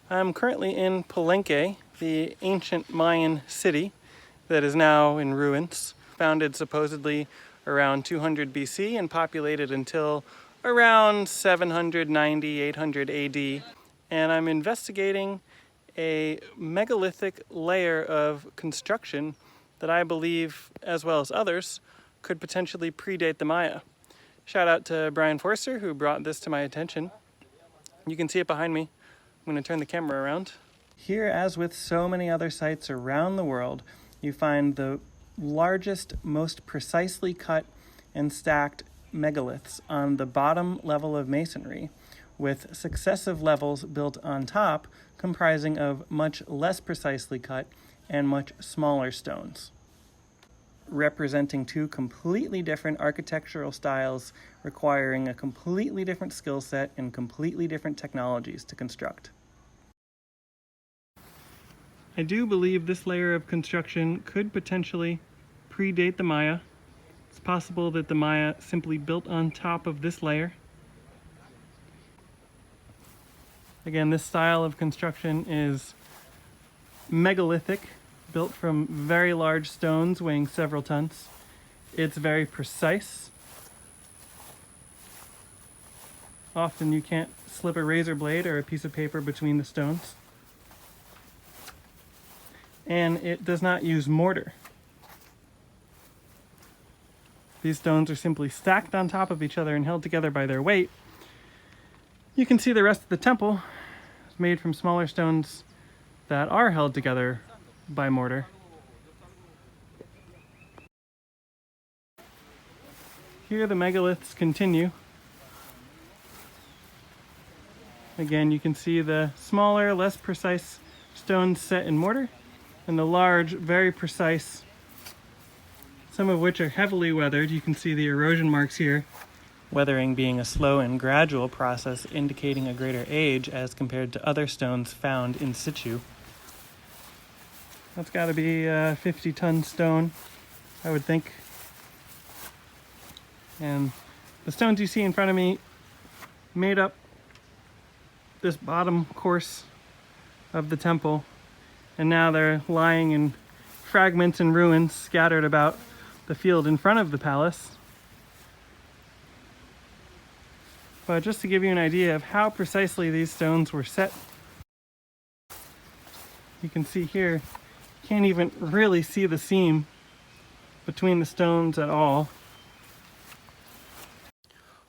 I'm currently in Palenque, the ancient Mayan city that is now in ruins, founded supposedly around 200 BC and populated until around 790, 800 AD. And I'm investigating a megalithic layer of construction that I believe, as well as others, could potentially predate the Maya. Shout out to Brian Forster, who brought this to my attention. You can see it behind me. I'm going to turn the camera around. Here, as with so many other sites around the world, you find the largest, most precisely cut and stacked megaliths on the bottom level of masonry, with successive levels built on top comprising of much less precisely cut and much smaller stones, representing two completely different architectural styles requiring a completely different skill set and completely different technologies to construct. I do believe this layer of construction could potentially predate the Maya. It's possible that the Maya simply built on top of this layer. Again, this style of construction is megalithic, built from very large stones weighing several tons. It's very precise. Often you can't slip a razor blade or a piece of paper between the stones. And it does not use mortar. These stones are simply stacked on top of each other and held together by their weight. You can see the rest of the temple is made from smaller stones that are held together by mortar. Here the megaliths continue. Again, you can see the smaller, less precise stones set in mortar, and the large, very precise, some of which are heavily weathered. You can see the erosion marks here. Weathering being a slow and gradual process indicating a greater age as compared to other stones found in situ. That's got to be a 50-ton stone, I would think. And the stones you see in front of me made up this bottom course of the temple, and now they're lying in fragments and ruins scattered about the field in front of the palace. But just to give you an idea of how precisely these stones were set, you can see here, you can't even really see the seam between the stones at all.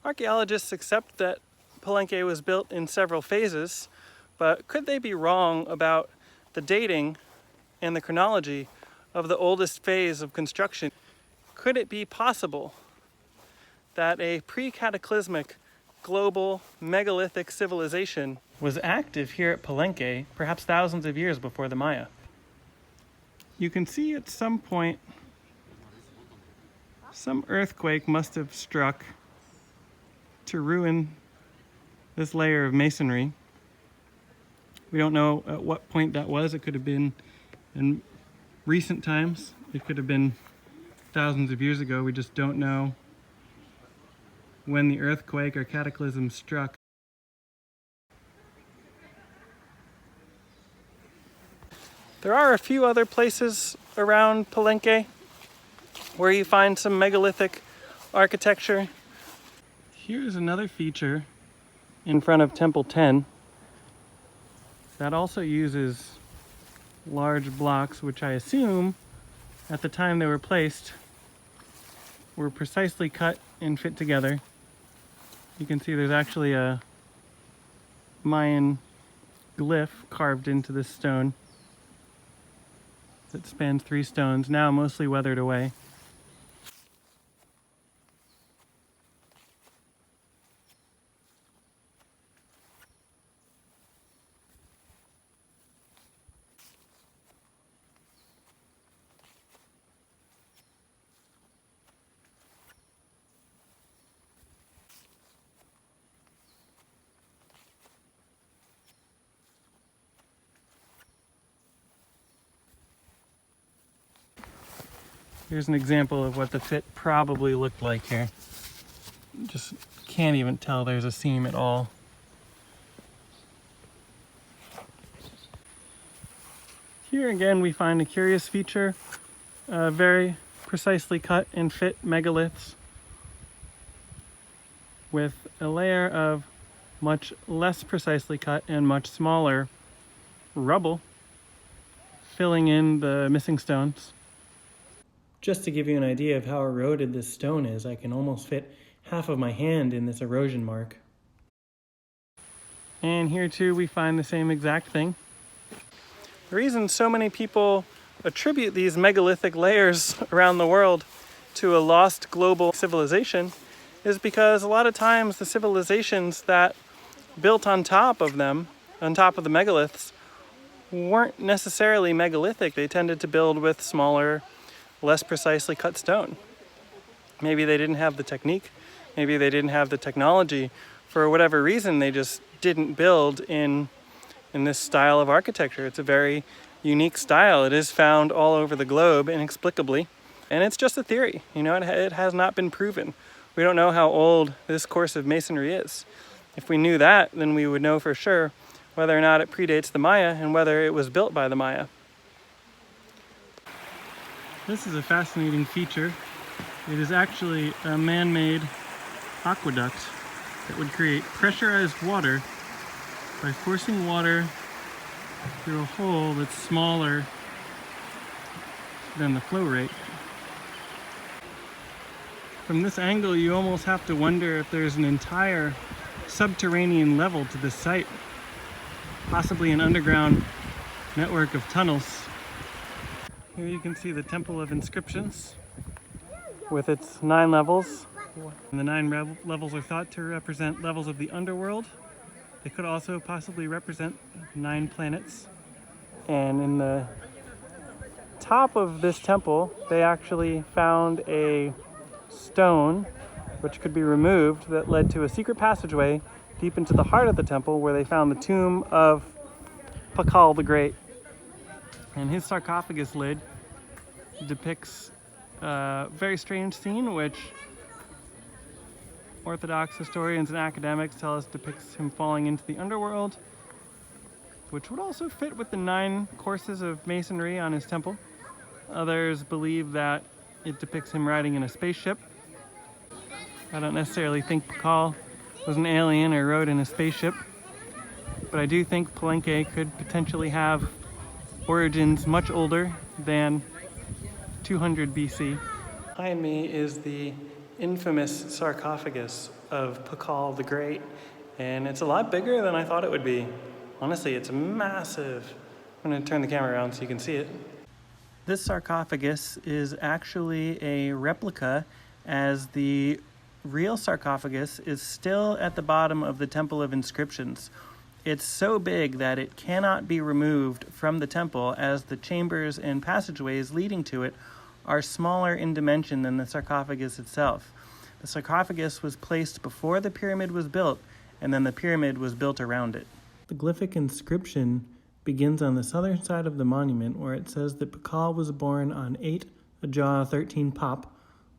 Archaeologists accept that Palenque was built in several phases, but could they be wrong about the dating and the chronology of the oldest phase of construction? Could it be possible that a pre-cataclysmic global megalithic civilization was active here at Palenque perhaps thousands of years before the Maya? You can see at some point some earthquake must have struck to ruin this layer of masonry. We don't know at what point that was. It could have been in recent times. It could have been thousands of years ago. We just don't know when the earthquake or cataclysm struck. There are a few other places around Palenque where you find some megalithic architecture. Here's another feature in front of Temple 10 that also uses large blocks, which I assume at the time they were placed were precisely cut and fit together. You can see there's actually a Mayan glyph carved into this stone that spans 3 stones, now mostly weathered away. Here's an example of what the fit probably looked like here. Just can't even tell there's a seam at all. Here again we find a curious feature, very precisely cut and fit megaliths with a layer of much less precisely cut and much smaller rubble filling in the missing stones. Just to give you an idea of how eroded this stone is, I can almost fit half of my hand in this erosion mark. And here too we find the same exact thing. The reason so many people attribute these megalithic layers around the world to a lost global civilization is because a lot of times the civilizations that built on top of them, on top of the megaliths, weren't necessarily megalithic. They tended to build with smaller, less precisely cut stone. Maybe they didn't have the technique, maybe they didn't have the technology. For whatever reason, they just didn't build in this style of architecture. It's a very unique style. It is found all over the globe inexplicably, and it's just a theory. You know, it has not been proven. We don't know how old this course of masonry is. If we knew that, then we would know for sure whether or not it predates the Maya and whether it was built by the Maya. This is a fascinating feature. It is actually a man-made aqueduct that would create pressurized water by forcing water through a hole that's smaller than the flow rate. From this angle, you almost have to wonder if there's an entire subterranean level to this site, possibly an underground network of tunnels. Here you can see the Temple of Inscriptions with its 9 levels. And the 9 levels are thought to represent levels of the underworld. They could also possibly represent 9 planets. And in the top of this temple, they actually found a stone which could be removed that led to a secret passageway deep into the heart of the temple where they found the tomb of Pakal the Great. And his sarcophagus lid depicts a very strange scene which Orthodox historians and academics tell us depicts him falling into the underworld, which would also fit with the 9 courses of masonry on his temple. Others believe that it depicts him riding in a spaceship. I don't necessarily think Pakal was an alien or rode in a spaceship, but I do think Palenque could potentially have origins much older than 200 BC. Behind me is the infamous sarcophagus of Pakal the Great, and it's a lot bigger than I thought it would be. Honestly, it's massive. I'm going to turn the camera around so you can see it. This sarcophagus is actually a replica, as the real sarcophagus is still at the bottom of the Temple of Inscriptions. It's so big that it cannot be removed from the temple, as the chambers and passageways leading to it are smaller in dimension than the sarcophagus itself. The sarcophagus was placed before the pyramid was built, and then the pyramid was built around it. The glyphic inscription begins on the southern side of the monument, where it says that Pakal was born on 8 Ajah 13 Pop,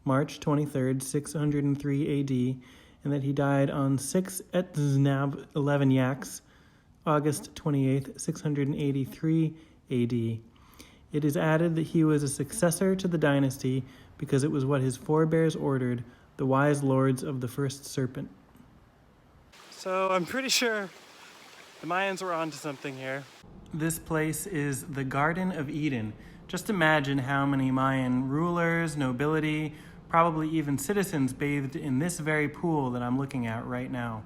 March 23rd, 603 AD, and that he died on 6 Etznab 11 Yaks, August 28th, 683 AD. It is added that he was a successor to the dynasty because it was what his forebears ordered, the wise lords of the first serpent. So I'm pretty sure the Mayans were onto something here. This place is the Garden of Eden. Just imagine how many Mayan rulers, nobility, probably even citizens bathed in this very pool that I'm looking at right now.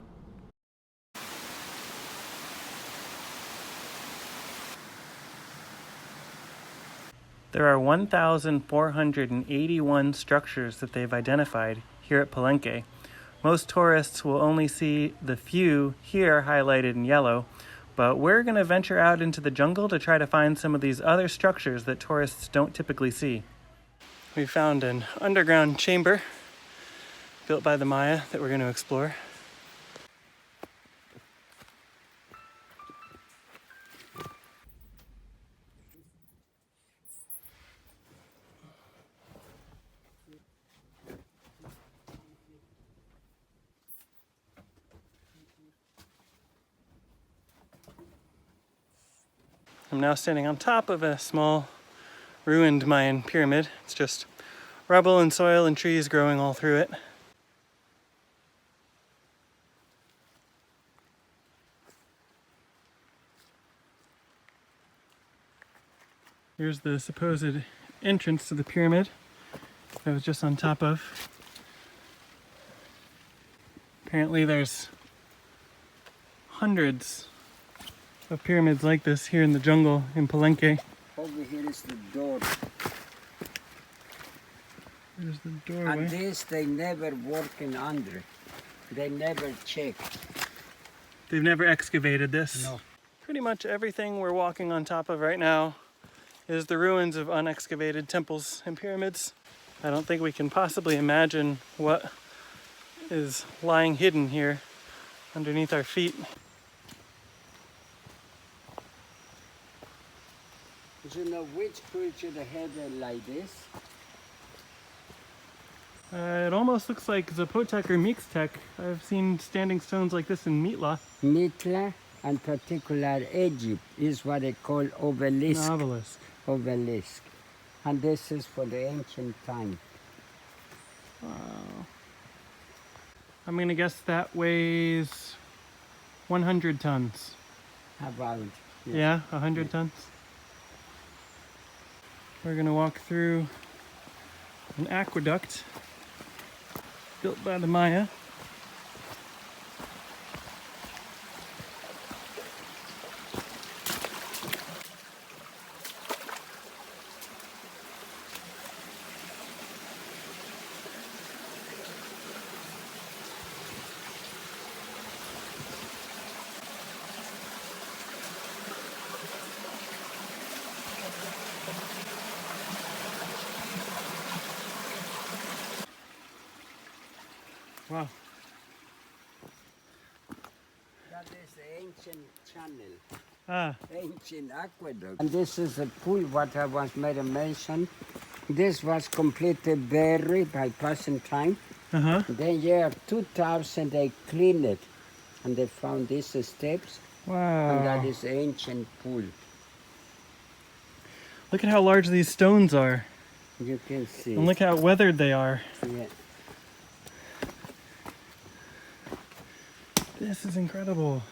There are 1,481 structures that they've identified here at Palenque. Most tourists will only see the few here highlighted in yellow, but we're going to venture out into the jungle to try to find some of these other structures that tourists don't typically see. We found an underground chamber built by the Maya that we're going to explore. I'm now standing on top of a small ruined Mayan pyramid. It's just rubble and soil and trees growing all through it. Here's the supposed entrance to the pyramid that I was just on top of. Apparently there's hundreds of pyramids like this here in the jungle in Palenque. Over here is the door. There's the doorway. And this they never working under. They never check. They've never excavated this? No. Pretty much everything we're walking on top of right now is the ruins of unexcavated temples and pyramids. I don't think we can possibly imagine what is lying hidden here underneath our feet. Do you know which culture they had it like this? It almost looks like Zapotec or Mixtec. I've seen standing stones like this in Mitla. Mitla, and particular Egypt, is what they call obelisk. An obelisk. Obelisk. And this is for the ancient time. Wow. I'm gonna guess that weighs 100 tons. About. Yeah, 100 tons. We're gonna walk through an aqueduct built by the Maya. Wow. That is the ancient channel. Ah, Ancient aqueduct. And this is a pool, what I was made a mention. This was completely buried by passing time. uh-huh. Then year 2000 they cleaned it. And they found these steps. And that Wow. is ancient pool. Look at how large these stones are. You can see. And look how weathered they are. Yeah. This is incredible.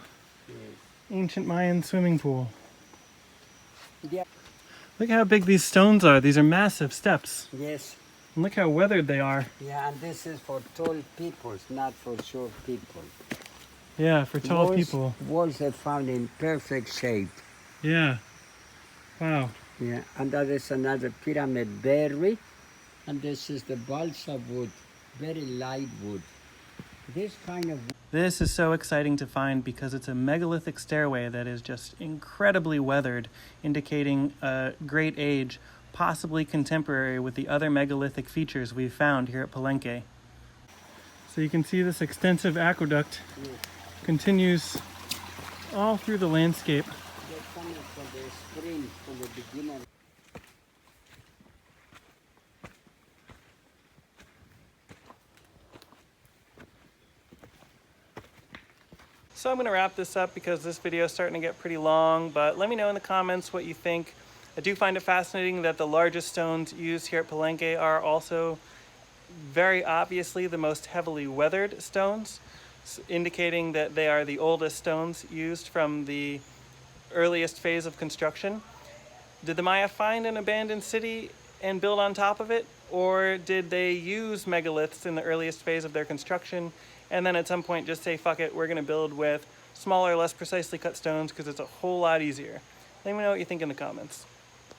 Yes. Ancient Mayan swimming pool. Yeah. Look how big these stones are. These are massive steps. Yes. And look how weathered they are. Yeah, and this is for tall people, not for short people. Yeah, for tall people. Walls are found in perfect shape. Yeah. Wow. Yeah, and that is another pyramid berry. And this is the balsa wood, very light wood. This kind of This is so exciting to find because it's a megalithic stairway that is just incredibly weathered, indicating a great age, possibly contemporary with the other megalithic features we've found here at Palenque. So you can see this extensive aqueduct continues all through the landscape. they're coming from the spring, from the beginning. So I'm going to wrap this up because this video is starting to get pretty long, but let me know in the comments what you think. I do find it fascinating that the largest stones used here at Palenque are also very obviously the most heavily weathered stones, indicating that they are the oldest stones used from the earliest phase of construction. Did the Maya find an abandoned city and build on top of it? Or did they use megaliths in the earliest phase of their construction and then at some point just say, fuck it, we're gonna build with smaller, less precisely cut stones because it's a whole lot easier? Let me know what you think in the comments.